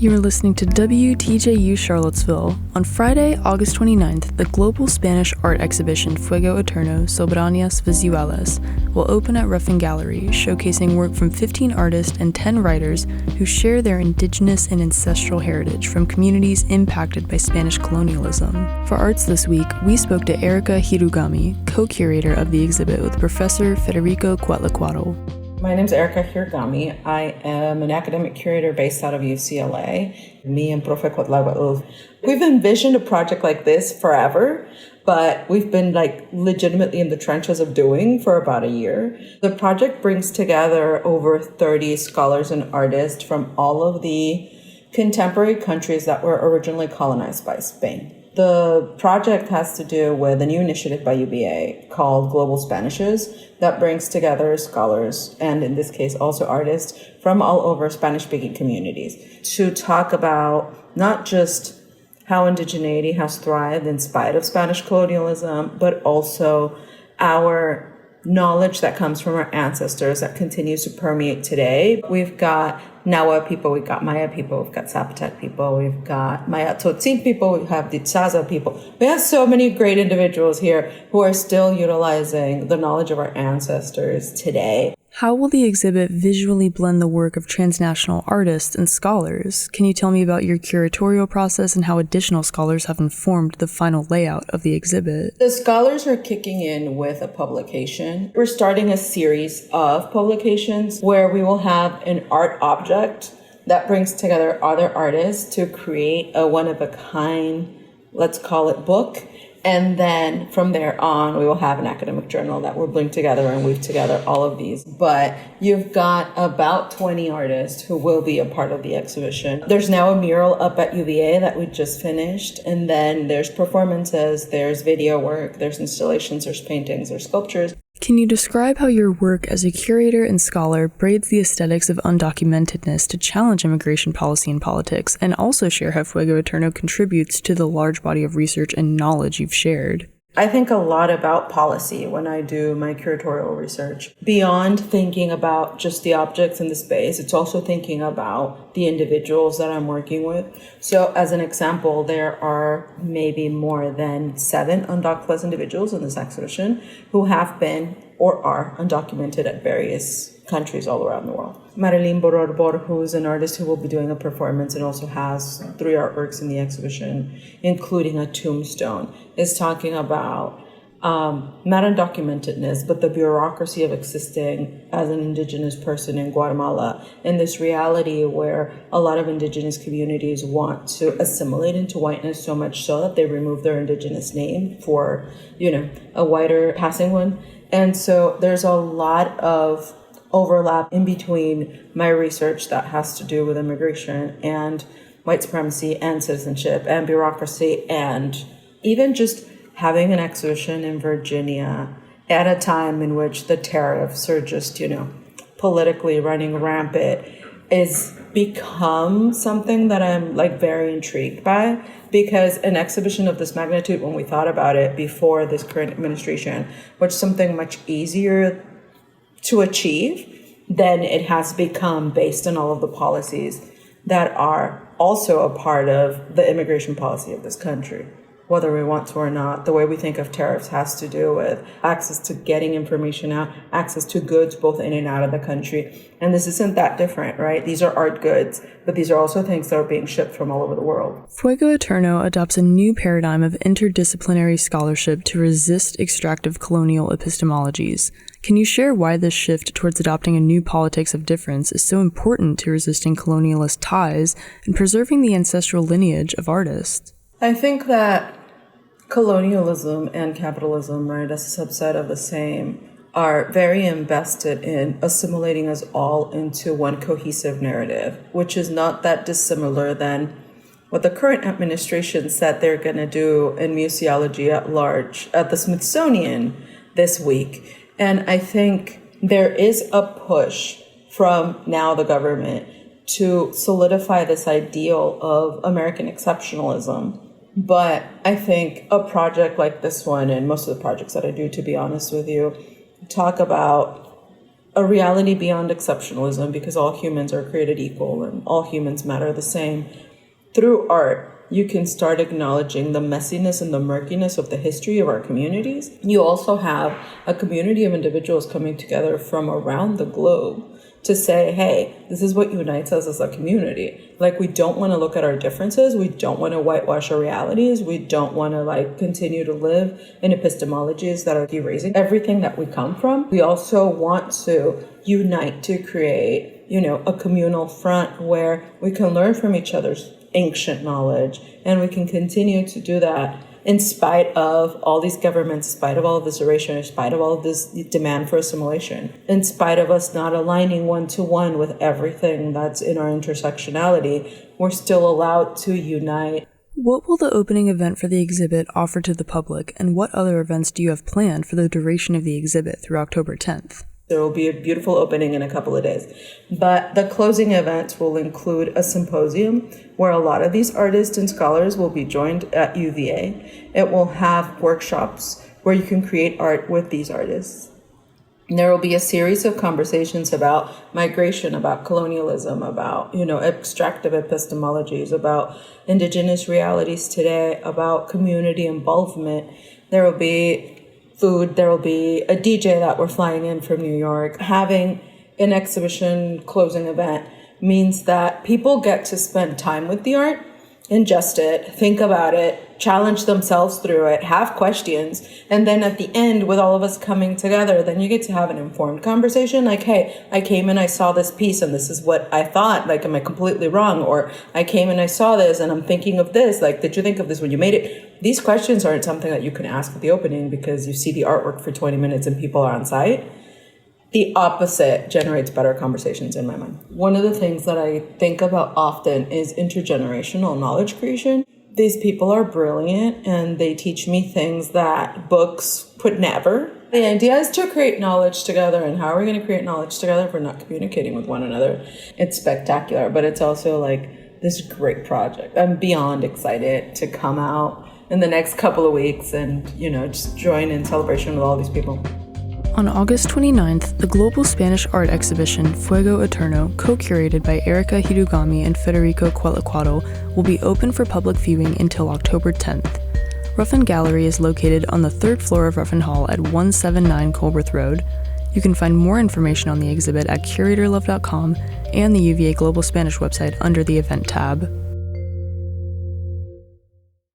You are listening to WTJU Charlottesville. On Friday, August 29th, the global Spanish art exhibition Fuego, Eterno, Soberanías Visuales will open at Ruffin Gallery, showcasing work from 15 artists and 10 writers who share their indigenous and ancestral heritage from communities impacted by Spanish colonialism. For Arts This Week, we spoke to Erica Hirugami, co-curator of the exhibit with Professor Federico Cuatlacuaro. My name is Erica Hirugami. I am an academic curator based out of UCLA. Me and Profe Cuatlacuaro, we've envisioned a project like this forever, but we've been legitimately in the trenches of doing for about a year. The project brings together over 30 scholars and artists from all of the contemporary countries that were originally colonized by Spain. The project has to do with a new initiative by UBA called Global Spanishes that brings together scholars, and in this case also artists, from all over Spanish-speaking communities to talk about not just how indigeneity has thrived in spite of Spanish colonialism, but also our knowledge that comes from our ancestors that continues to permeate today. We've got Nahua people, we've got Maya people, we've got Zapotec people, we've got Maya Tzotzil people, we have the Tzaza people. We have so many great individuals here who are still utilizing the knowledge of our ancestors today. How will the exhibit visually blend the work of transnational artists and scholars? Can you tell me about your curatorial process and how additional scholars have informed the final layout of the exhibit? The scholars are kicking in with a publication. We're starting a series of publications where we will have an art object that brings together other artists to create a one-of-a-kind, let's call it, book. And then from there on, we will have an academic journal that will bring together and weave together all of these. But you've got about 20 artists who will be a part of the exhibition. There's now a mural up at UVA that we just finished. And then there's performances, there's video work, there's installations, there's paintings, there's sculptures. Can you describe how your work as a curator and scholar braids the aesthetics of undocumentedness to challenge immigration policy and politics, and also share how Fuego Eterno contributes to the large body of research and knowledge you've shared? I think a lot about policy when I do my curatorial research. Beyond thinking about just the objects in the space, it's also thinking about the individuals that I'm working with. So as an example, there are maybe more than 7 undocumented individuals in this exhibition who have been or are undocumented at various countries all around the world. Marilyn Bororbor, who is an artist who will be doing a performance and also has 3 artworks in the exhibition, including a tombstone, is talking about not undocumentedness, but the bureaucracy of existing as an indigenous person in Guatemala, and this reality where a lot of indigenous communities want to assimilate into whiteness so much so that they remove their indigenous name for, a whiter passing one. And so there's a lot of overlap in between my research that has to do with immigration and white supremacy and citizenship and bureaucracy, and even just having an exhibition in Virginia at a time in which the tariffs are just, politically running rampant is become something that I'm very intrigued by, because an exhibition of this magnitude, when we thought about it before this current administration, was something much easier to achieve than it has become based on all of the policies that are also a part of the immigration policy of this country. Whether we want to or not, the way we think of tariffs has to do with access to getting information out, access to goods both in and out of the country. And this isn't that different, right? These are art goods, but these are also things that are being shipped from all over the world. Fuego Eterno adopts a new paradigm of interdisciplinary scholarship to resist extractive colonial epistemologies. Can you share why this shift towards adopting a new politics of difference is so important to resisting colonialist ties and preserving the ancestral lineage of artists? I think that colonialism and capitalism, right, as a subset of the same, are very invested in assimilating us all into one cohesive narrative, which is not that dissimilar than what the current administration said they're going to do in museology at large at the Smithsonian this week. And I think there is a push from now the government to solidify this ideal of American exceptionalism. But I think a project like this one, and most of the projects that I do, to be honest with you, talk about a reality beyond exceptionalism, because all humans are created equal and all humans matter the same. Through art, you can start acknowledging the messiness and the murkiness of the history of our communities. You also have a community of individuals coming together from around the globe to say, hey, this is what unites us as a community. Like, we don't want to look at our differences. We don't want to whitewash our realities. We don't want to continue to live in epistemologies that are erasing everything that we come from. We also want to unite to create, a communal front where we can learn from each other's ancient knowledge, and we can continue to do that in spite of all these governments, in spite of all of this erasure, in spite of all of this demand for assimilation, in spite of us not aligning one-to-one with everything that's in our intersectionality, we're still allowed to unite. What will the opening event for the exhibit offer to the public, and what other events do you have planned for the duration of the exhibit through October 10th? There will be a beautiful opening in a couple of days. But the closing events will include a symposium where a lot of these artists and scholars will be joined at UVA. It will have workshops where you can create art with these artists. There will be a series of conversations about migration, about colonialism, about, extractive epistemologies, about indigenous realities today, about community involvement. There will be food. There will be a DJ that we're flying in from New York. Having an exhibition closing event means that people get to spend time with the art, ingest it, think about it, challenge themselves through it, have questions, and then at the end, with all of us coming together, then you get to have an informed conversation like, hey, I came and I saw this piece and this is what I thought, am I completely wrong? Or I came and I saw this and I'm thinking of this, did you think of this when you made it? These questions aren't something that you can ask at the opening because you see the artwork for 20 minutes and people are on site. The opposite generates better conversations in my mind. One of the things that I think about often is intergenerational knowledge creation. These people are brilliant and they teach me things that books could never. The idea is to create knowledge together, and how are we going to create knowledge together if we're not communicating with one another? It's spectacular, but it's also this great project. I'm beyond excited to come out in the next couple of weeks and, just join in celebration with all these people. On August 29th, the global Spanish art exhibition Fuego, Eterno, co-curated by Erica Hirugami and Federico Quetzalcoatl, will be open for public viewing until October 10th. Ruffin Gallery is located on the third floor of Ruffin Hall at 179 Colbert Road. You can find more information on the exhibit at curatorlove.com and the UVA Global Spanish website under the event tab.